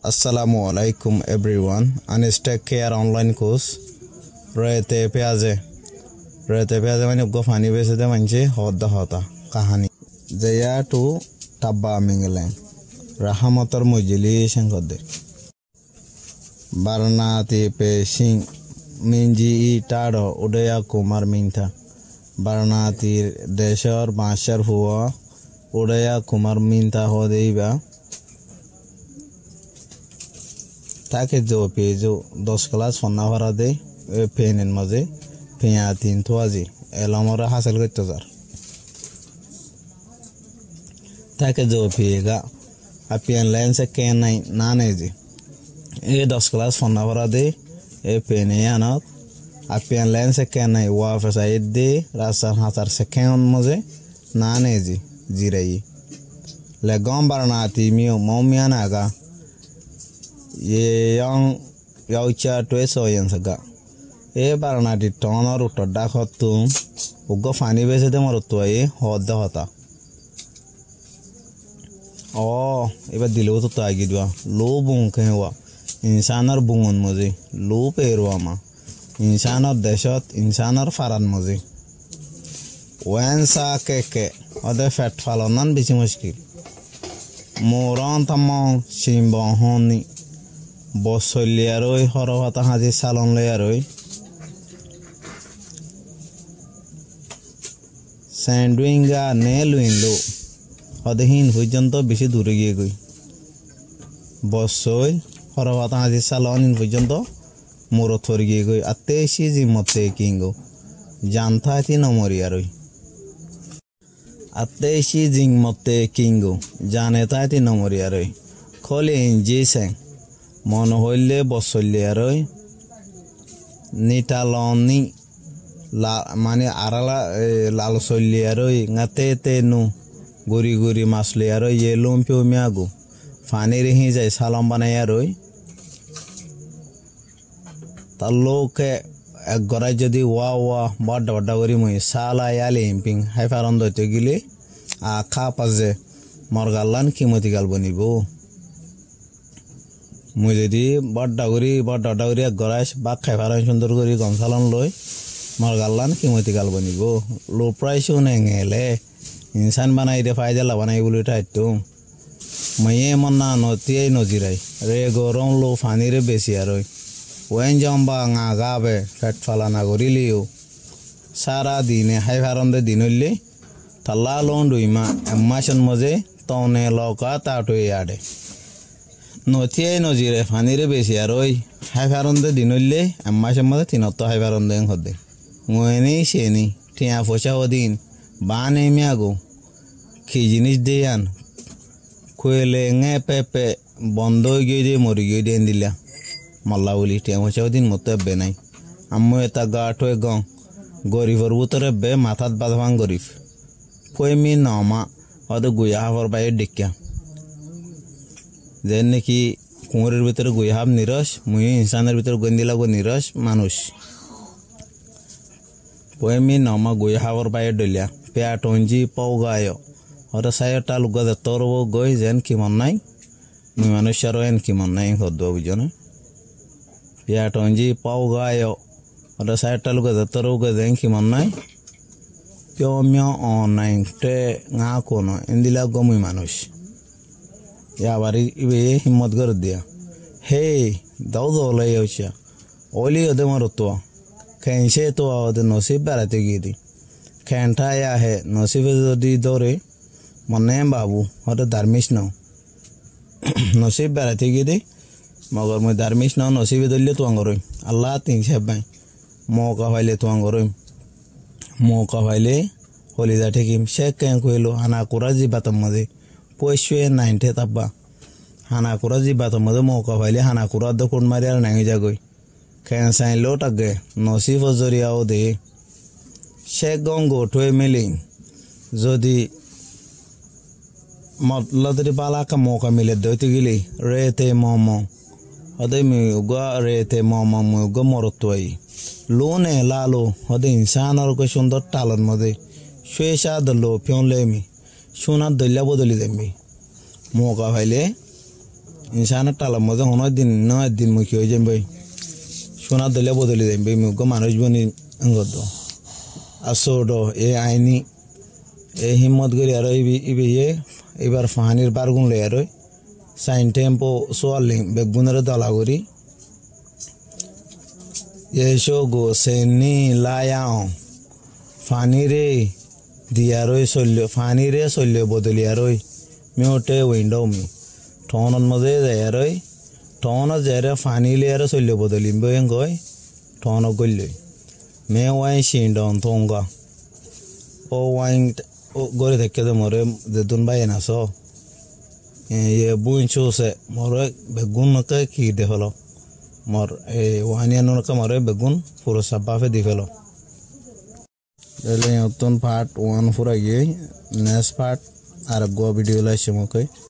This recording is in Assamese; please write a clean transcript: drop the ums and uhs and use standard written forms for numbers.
Assalamualaikum everyone. Take care online course. Rete peaze mane go fani bese de manje hodda hota kahani. Jaya to tabba minglen. Rahamatar mujili shangodde. Baranati pe sing minji tado udaya kumar minta. Baranati deshar mashar huwa udaya kumar minta hodeiba. ताकि जो पेजो 10 क्लास फन्ना भरा दे पेन मजे पिया 3 तो आजी एलामोरा हासिल करते जार ताकि जो पेगा अपियन लाइन से के नहीं ना नहीं जी ये 10 क्लास फन्ना भरा दे पेन या ना अपियन लाइन से के नहीं वापस आए दे रास्ता हाथर से के उन मजे ना नहीं जी रही लेगों बरनाती मियो मौमिया नागा ये याउचा ट्वेसो यंसगा ए बारनाटी टोनर उटडा खतुम उगो फानी बेसे दे मरतो ये होदा होता ओ एबा दिलो तो तागी दिवा लो बुंके हुआ इंसानर बुंगन मजे लो पेरवा मा इंसानर देशत इंसानर फारन मजे वैंसा के अदे फैट फालनन बिची मुश्किल मोरान तमो सिम्बो होनी বসলিয়ারই হরহতা হাজি সালন লয়ারই স্যান্ডউইঙ্গা নেলুইনলো অধহীন পর্যন্ত বেশি দূরে গিয়ে গই বসই হরহতা হাজি সালন পর্যন্ত মোরত ফর গিয়ে গই আতেশি জিমতে কিঙ্গো জানতাতি নমরিয়ারই আতেশি জিমতে কিঙ্গো জানেতাতি নমরিয়ারই খলে ইনজিসেং মন হইলে বসলিয়ারই নিটালনি মানে আরালা লাল সলিয়ারই ngaতে তেনু গুরি গুরি মাসলিয়ারই এলুম পিওমিয়াগো ফানি রেহি যায় সালাম বানায়ারই তালোকে এক গরাই যদি ওয়া বড় বড় করি মই সালা ইয়ালে ইম্পিং হাইফারন দইতে গিলে আখা পাজে মরগাল্লান কিমতি গাল বনিবো মই যদি বড় ডাগরি গরাইস বা খাইফারান সুন্দর করি গমসালন লই মর গাল্লান কিমতি গাল বনিব লো প্রাইসও নেঙেলে ইনসান বানাই দে ফায়দা বানাই বলি টাইতো ময়ে মন না নতিয়াই নজিরাই রে গরম লো ফানিরে বেশি আরই ওয়েন জম্বা গাবে ফেট ফালানা করিলিও সারা দিনে হাইফারন দে দিন হইলে তাল্লা লোন দুইমা এমাসন মজে তনে লকা তাটই আডে নতিয়াই নজিরে ফানিরে বেশি আর ওই হাইফারন্দে দিন হইলে এমাসের মধ্যে তিনত্ব হাইফারন্দে হদে মনে সেনি টিয়া ফসা ওদিন বান এমে আগো কি জিনিস দেয়ান খুয়েলে এঙে পেপে বন্ধ হয়ে গিয়ে দিয়ে মরি গিয়ে দিয়ে দিলা মাল্লা বলি টিয়া ফসা ওদিন মতো এবে নাই আম্মু এটা গাঠ হয়ে গং গরিবর উতরে বে মাথাত বাঁধবাং গরিব ফয়মি নমা হয়তো গুয়া হাফর বাইরে ডিক্কা যেন নাকি কুঁড়ের ভিতরে গুইহাব নিরস মুই ইনসানের ভিতরে গন্দিলাগো নিরস মানুষ পয়মি নমা গুইহাবর বাইরে ডলিয়া পেয়া টঞ্জি পাও গায় ওরা সাইটা লুগা দে তোর গই যেন কি মন নাই মুই মানুষের এন কি মন নাই হদ বুঝনে পেয়া টঞ্জি পাও গায় ওরা সাইটা লুগা দে তোর গই যেন কি মন নাই পিওমিও অনলাইন তে ngা কোন ইন্দিলা গো মুই মানুষ यावारी इवे हिम्मत कर दिया हे दाऊदो लय होच्या ओली अदे मरतो कैंसे तो आवदे नसीब बाराते गीदी कैंठा या है नसीब जदी दोरे मने बाबू हर धर्मिश न नसीब बाराते गीदी मगर मैं धर्मिश न नसीब दल्ले तो अंगरो अल्लाह तीन से भाई मौका फाइले तो अंगरो मौका फाइले होली जाटे किम शेक कैं कोइलो हाना कुराजी बातम मजे पोशे 90 तब्बा हाना कुरा जी बात मदे मौका फाइले हाना कुरा the cone मारियार Nange Jagoi can sign लोट अगे नसीब जरियाओ दे शेक गंगो टोय मिली जदि मतलब बाला का मौका मिले दोती गिली रेते मोमो अदे मी उगा रेते मोमो मुगो मरतोई लोने लालो अदे इंसान और को सुंदर टालन मदे शेषा दलो पियोन लेमी सोना दल्ला बदली देमी मौका फाइले ইনসানের টালার মধ্যে নয় দিন মুখী হয়ে যাবে সোনা দলিয়া বদলি যাবে মুখ মানুষ বনি গদ আসোড এ আইনি এ হিম্মত করি আর ইবে এবার ফাহানির বারগুন লই আর সাইন টেম্পো সোয়ালিং বেগুনের দলা করি এসো গো সেনি লায়াও ফানিরে দিয়ারই চল্য ফানিরে চল্য বদলিয়ারই মিউটে উইন্ডো মি টনত মজে যায়ারই টনত যারে ফানিলে আর চল্য বদলিম বই গই টন গল্লই মে ওয়াই সিন্ডন থঙ্গা ও ওয়াইং ও গরে থেকে দে মরে যেতুন বাই নাস এ বুইনচোসে মরে বেগুন নকে কি দে হলো মর এ ওয়ানিয়ান নকে মরে বেগুন পুরো সাবাফে দি ফেলো তাহলে নতুন পার্ট 1 ফুরা গিয়ে নেক্সট পার্ট আর গো ভিডিও লাইছে মকে